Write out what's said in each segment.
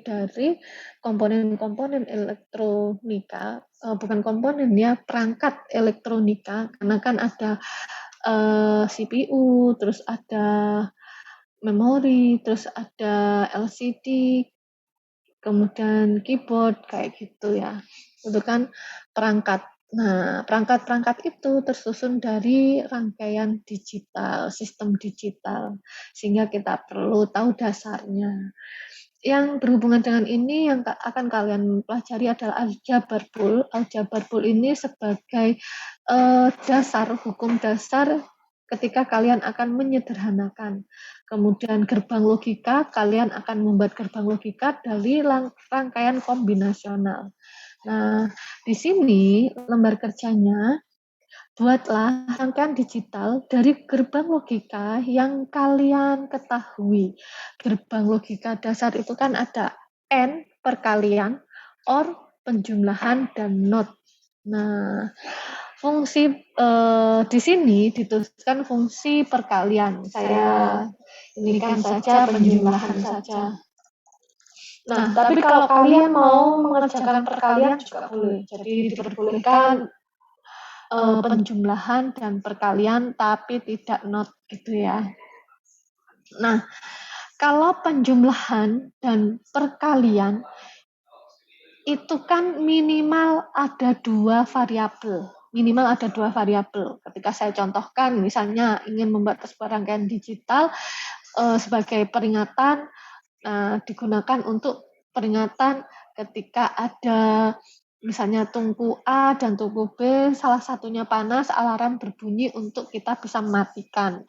dari komponen-komponen elektronika, bukan komponen ya, perangkat elektronika, karena kan ada CPU, terus ada memori, terus ada LCD, kemudian keyboard, kayak gitu ya. Itu kan perangkat. Nah, perangkat-perangkat itu tersusun dari rangkaian digital, sistem digital, sehingga kita perlu tahu dasarnya. Yang berhubungan dengan ini yang akan kalian pelajari adalah aljabar pool. Aljabar pool ini sebagai dasar, hukum dasar ketika kalian akan menyederhanakan. Kemudian gerbang logika, kalian akan membuat gerbang logika dari rangkaian kombinasional. Nah, di sini lembar kerjanya, buatlah rangkaian digital dari gerbang logika yang kalian ketahui. Gerbang logika dasar itu kan ada AND, perkalian, OR, penjumlahan, dan NOT. Nah, fungsi di sini dituliskan fungsi perkalian. Saya inikan saja penjumlahan saja. Nah, tapi kalau kalian mau mengerjakan perkalian juga boleh. Jadi diperbolehkan penjumlahan dan perkalian, tapi tidak not gitu ya. Nah, kalau penjumlahan dan perkalian itu kan minimal ada dua variabel. Minimal ada dua variabel. Ketika saya contohkan, misalnya ingin membuat sebuah rangkaian digital sebagai peringatan, digunakan untuk peringatan ketika ada misalnya tungku A dan tungku B, salah satunya panas, alarm berbunyi untuk kita bisa mematikan.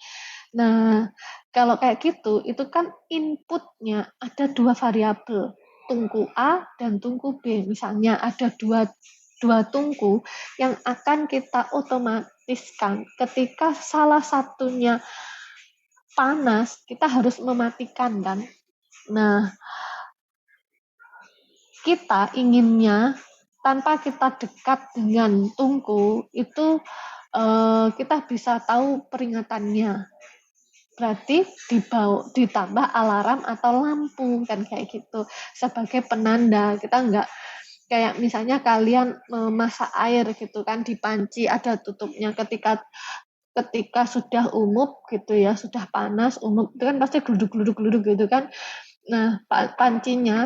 Nah, kalau kayak gitu, itu kan inputnya ada dua variabel, tungku A dan tungku B. Misalnya ada dua tungku yang akan kita otomatiskan ketika salah satunya panas, kita harus mematikan kan. Nah, kita inginnya tanpa kita dekat dengan tungku itu kita bisa tahu peringatannya. Berarti ditambah alarm atau lampu kan kayak gitu sebagai penanda. Kita enggak kayak misalnya kalian memasak air gitu kan di panci ada tutupnya, ketika sudah umup gitu ya, sudah panas umup itu kan pasti gluduk gitu kan. Nah,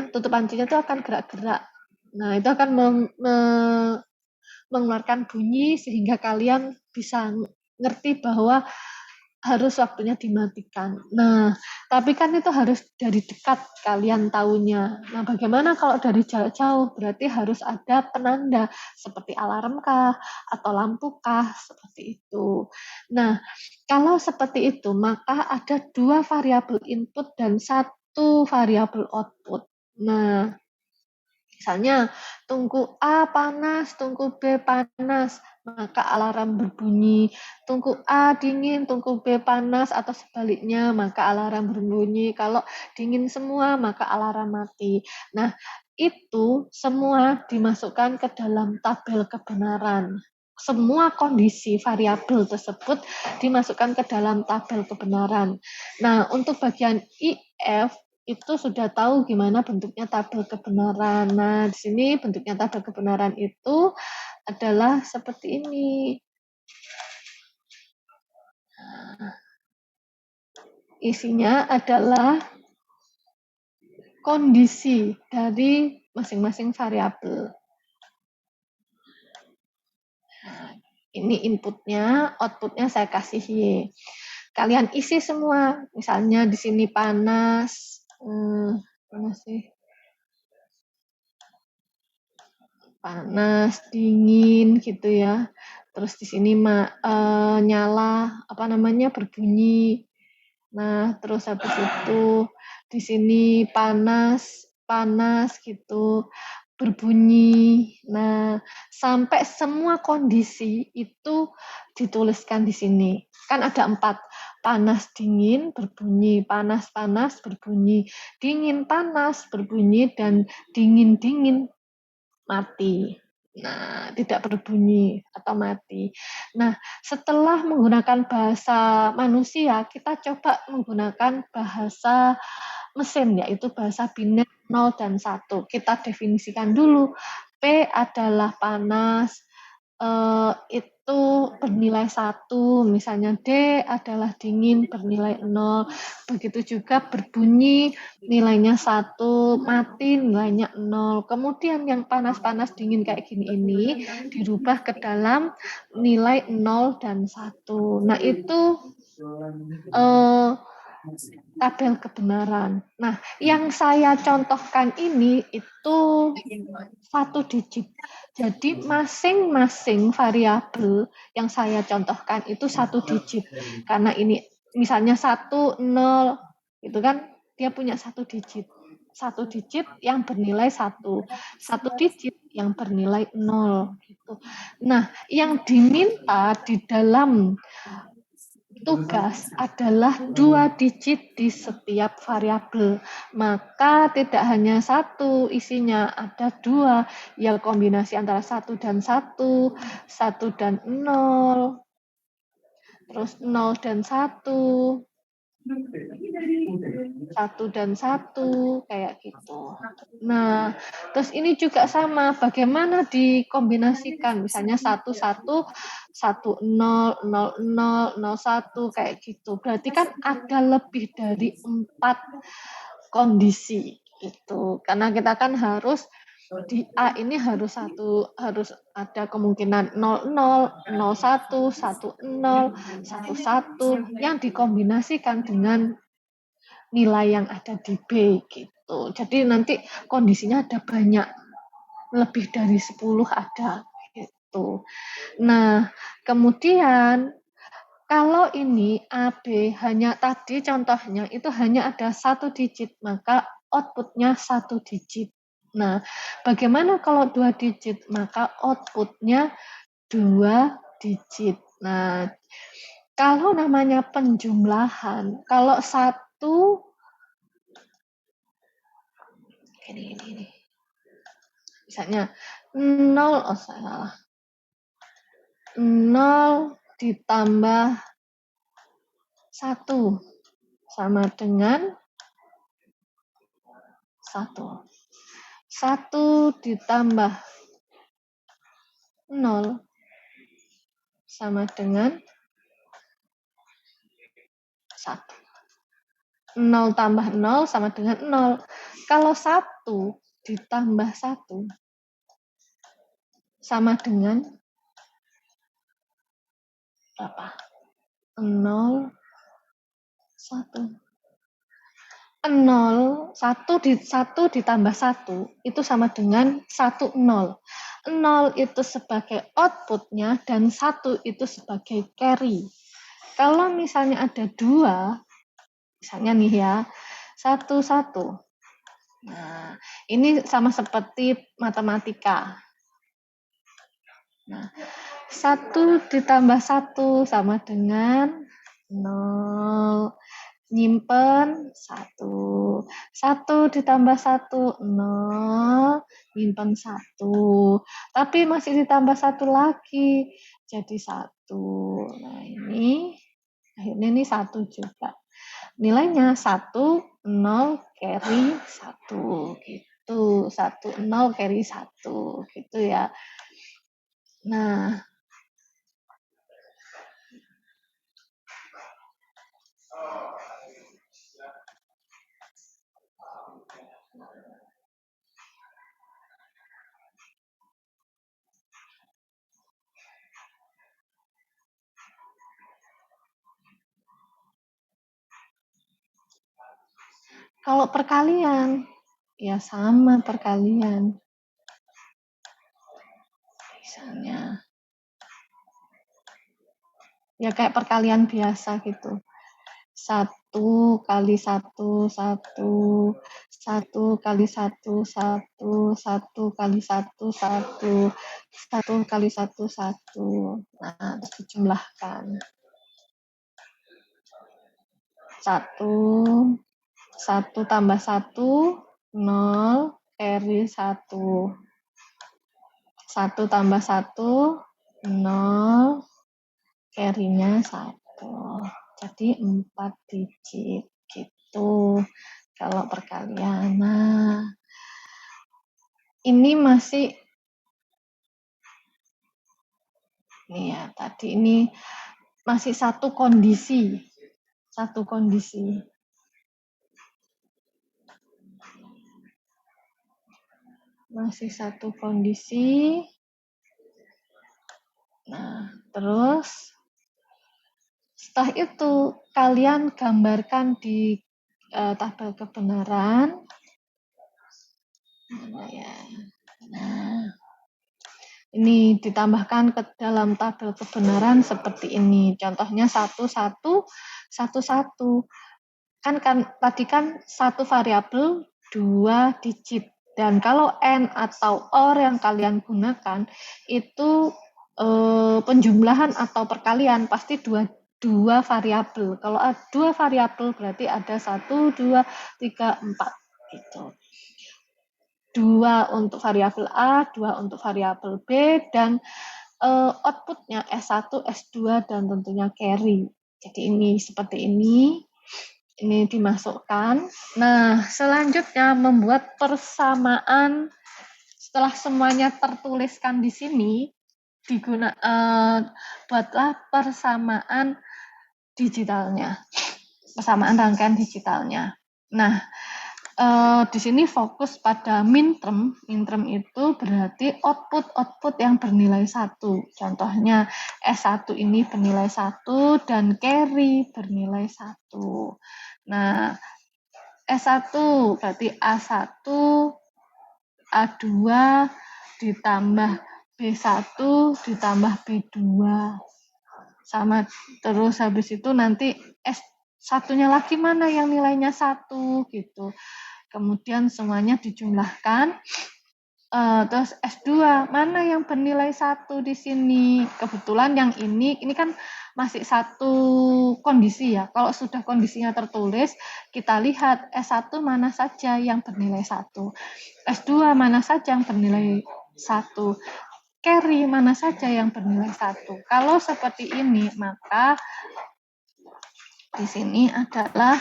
tutup pancinya itu akan gerak-gerak. Nah, itu akan mengeluarkan bunyi sehingga kalian bisa ngerti bahwa harus waktunya dimatikan. Nah, tapi kan itu harus dari dekat kalian tahunya. Nah, bagaimana kalau dari jauh-jauh? Berarti harus ada penanda seperti alarm kah atau lampu kah, seperti itu. Nah, kalau seperti itu, maka ada dua variabel input dan satu variabel output. Nah, misalnya tungku A panas, tungku B panas, maka alarm berbunyi. Tungku A dingin, tungku B panas, atau sebaliknya, maka alarm berbunyi. Kalau dingin semua, maka alarm mati. Nah, itu semua dimasukkan ke dalam tabel kebenaran. Semua kondisi variabel tersebut dimasukkan ke dalam tabel kebenaran. Nah, untuk bagian IF itu sudah tahu gimana bentuknya tabel kebenaran. Nah, di sini bentuknya tabel kebenaran itu adalah seperti ini. Isinya adalah kondisi dari masing-masing variabel. Ini inputnya, outputnya saya kasih Y. Kalian isi semua, misalnya di sini panas, panas, dingin gitu ya. Terus di sini nyala, berbunyi. Nah, terus habis itu di sini panas gitu, berbunyi. Nah, sampai semua kondisi itu dituliskan di sini. Kan ada 4, panas, dingin, berbunyi, panas, berbunyi, dingin, panas, berbunyi, dan dingin, mati. Nah, tidak berbunyi atau mati. Nah, setelah menggunakan bahasa manusia, kita coba menggunakan bahasa mesin, yaitu bahasa biner 0 dan 1. Kita definisikan dulu. P adalah panas, itu bernilai 1, misalnya D adalah dingin bernilai 0, begitu juga berbunyi nilainya 1, mati nilainya 0. Kemudian yang panas-panas dingin kayak gini ini dirubah ke dalam nilai 0 dan 1. Nah, itu tabel kebenaran. Nah, yang saya contohkan ini itu satu digit. Jadi masing-masing variabel yang saya contohkan itu satu digit. Karena ini misalnya 1, 0, itu kan dia punya satu digit. Satu digit yang bernilai 1. Satu digit yang bernilai 0. Gitu. Nah, yang diminta di dalam tugas adalah 2 digit di setiap variabel. Maka tidak hanya satu isinya, ada 2. Ya kombinasi antara 1 dan 1, 1 dan 0, terus 0 dan 1, 1 dan 1, kayak gitu. Nah, terus ini juga sama, bagaimana dikombinasikan, misalnya 1, 1, 1, 0, 0, 0, 0, 1, kayak gitu. Berarti kan ada lebih dari 4 kondisi itu. Karena kita kan harus di A ini harus ada kemungkinan 00, 01, 10, 11 yang dikombinasikan dengan nilai yang ada di B gitu. Jadi nanti kondisinya ada banyak, lebih dari 10 ada gitu. Nah, kemudian kalau ini AB hanya tadi contohnya itu hanya ada satu digit, maka outputnya satu digit. Nah, bagaimana kalau 2 digit? Maka outputnya 2 digit. Nah, kalau namanya penjumlahan, kalau satu ini. Misalnya 0, oh salah. 0 ditambah 1 sama dengan 1. 1 ditambah 0 sama dengan 1. 0 tambah 0 sama dengan 0. Kalau 1 ditambah 1 sama dengan berapa? 0, 1. 0, 1 ditambah 1 itu sama dengan 1, 0. 0 itu sebagai outputnya dan 1 itu sebagai carry. Kalau misalnya ada 2, misalnya nih ya, 1, 1. Nah, ini sama seperti matematika. Nah, 1 ditambah 1 sama dengan 0. Nyimpen 1. 1 ditambah 1, 0. Nyimpen 1. Tapi masih ditambah 1 lagi. Jadi 1. Nah, ini akhirnya ini 1 juga. Nilainya 1, 0, carry 1. Gitu. 1, 0, carry 1. Gitu ya. Nah, kalau perkalian, ya sama perkalian. Misalnya, ya kayak perkalian biasa gitu. 1 kali 1, 1. 1 kali 1, 1. 1 kali 1, 1. 1 kali 1, 1. Nah, terus dijumlahkan. 1. 1 tambah 1, 0. Carry 1. 1 tambah 1, 0. Carry-nya 1. Jadi 4 digit gitu. Kalau perkalian. Nah, ini masih nih ya, tadi ini masih satu kondisi. Satu kondisi. Masih satu kondisi. Nah, terus setelah itu kalian gambarkan di tabel kebenaran. Nah, ya. Nah, ini ditambahkan ke dalam tabel kebenaran seperti ini. Contohnya 1, 1, 1, 1. Kan tadi kan satu variabel 2 digit. Dan kalau N atau OR yang kalian gunakan itu penjumlahan atau perkalian pasti dua variabel. Kalau ada dua variabel berarti ada 1, 2, 3, 4 gitu. 2 untuk variabel A, 2 untuk variabel B, dan outputnya S1, S2, dan tentunya carry. Jadi ini seperti ini dimasukkan. Nah, selanjutnya membuat persamaan setelah semuanya tertuliskan di sini, buatlah persamaan digitalnya, persamaan rangkaian digitalnya. Nah, di sini fokus pada min term. Min term itu berarti output yang bernilai 1. Contohnya S1 ini bernilai 1 dan carry bernilai 1. Nah, S1 berarti A1, A2 ditambah B1 ditambah B2. Sama terus habis itu nanti S1-nya lagi mana yang nilainya 1 gitu. Kemudian semuanya dijumlahkan. Terus S2 mana yang bernilai 1 di sini? Kebetulan yang ini kan masih satu kondisi ya. Kalau sudah kondisinya tertulis, kita lihat S1 mana saja yang bernilai 1. S2 mana saja yang bernilai 1. Carry mana saja yang bernilai 1. Kalau seperti ini, maka di sini adalah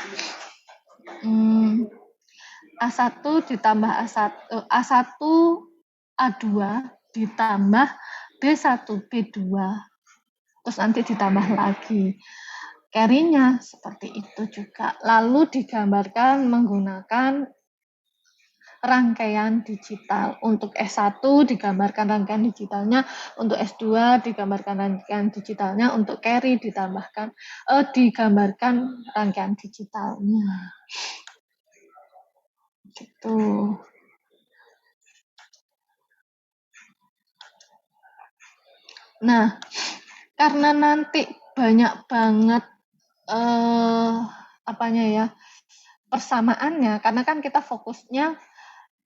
A1 ditambah A1 A2 ditambah B1 B2 terus nanti ditambah lagi carry-nya seperti itu juga, lalu digambarkan menggunakan rangkaian digital. Untuk S1 digambarkan rangkaian digitalnya, untuk S2 digambarkan rangkaian digitalnya, untuk carry digambarkan rangkaian digitalnya. Gitu. Nah, karena nanti banyak banget persamaannya, karena kan kita fokusnya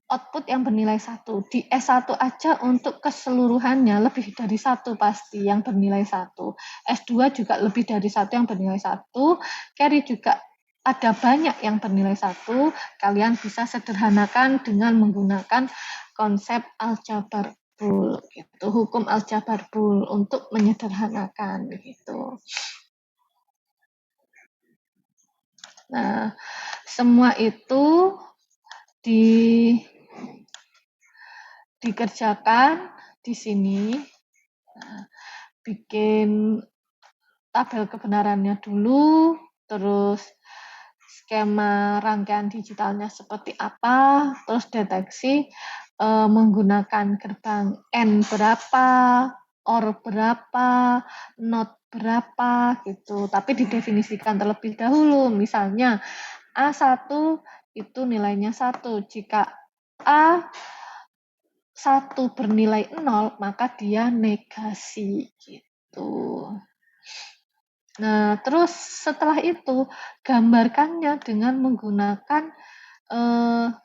output yang bernilai 1. Di S1 aja untuk keseluruhannya lebih dari 1 pasti yang bernilai 1. S2 juga lebih dari 1 yang bernilai 1. Carry juga ada banyak yang bernilai 1. Kalian bisa sederhanakan dengan menggunakan konsep aljabar Boole gitu, hukum aljabar Boole untuk menyederhanakan gitu. Nah, semua itu dikerjakan di sini. Nah, bikin tabel kebenarannya dulu, terus skema rangkaian digitalnya seperti apa, terus deteksi menggunakan gerbang N berapa, OR berapa, NOT berapa gitu. Tapi didefinisikan terlebih dahulu. Misalnya A1 itu nilainya 1. Jika A1 bernilai 0, maka dia negasi gitu. Nah, terus setelah itu gambarkannya dengan menggunakan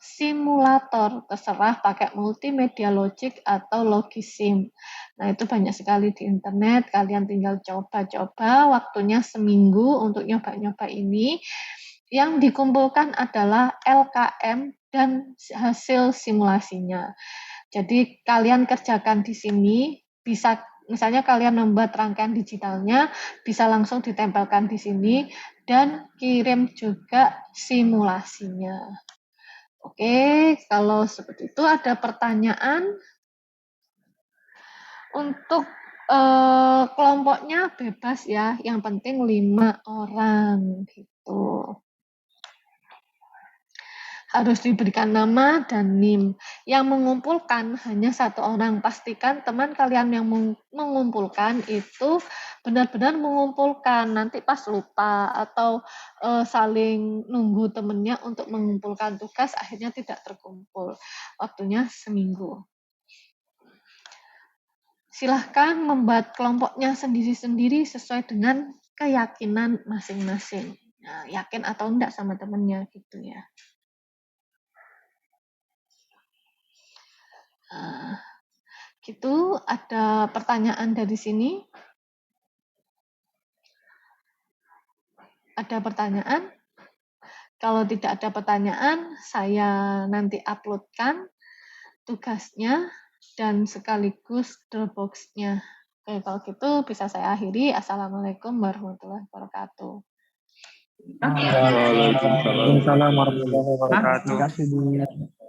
simulator, terserah pakai multimedia logic atau logisim. Nah, itu banyak sekali di internet, kalian tinggal coba-coba, waktunya seminggu untuk nyoba-nyoba ini. Yang dikumpulkan adalah LKM dan hasil simulasinya. Jadi kalian kerjakan di sini, bisa Misalnya kalian membuat rangkaian digitalnya, bisa langsung ditempelkan di sini dan kirim juga simulasinya. Oke, kalau seperti itu ada pertanyaan untuk kelompoknya bebas ya, yang penting 5 orang gitu. Harus diberikan nama dan NIM. Yang mengumpulkan hanya 1 orang. Pastikan teman kalian yang mengumpulkan itu benar-benar mengumpulkan. Nanti pas lupa atau saling nunggu temennya untuk mengumpulkan tugas, akhirnya tidak terkumpul. Waktunya seminggu. Silahkan membuat kelompoknya sendiri-sendiri sesuai dengan keyakinan masing-masing. Nah, yakin atau enggak sama temennya gitu ya. Gitu, ada pertanyaan dari sini? Ada pertanyaan? Kalau tidak ada pertanyaan, saya nanti uploadkan tugasnya dan sekaligus Dropbox-nya. Oke, kalau gitu bisa saya akhiri. Assalamualaikum warahmatullahi wabarakatuh. Waalaikumsalam warahmatullahi wabarakatuh. Terima kasih, Bu.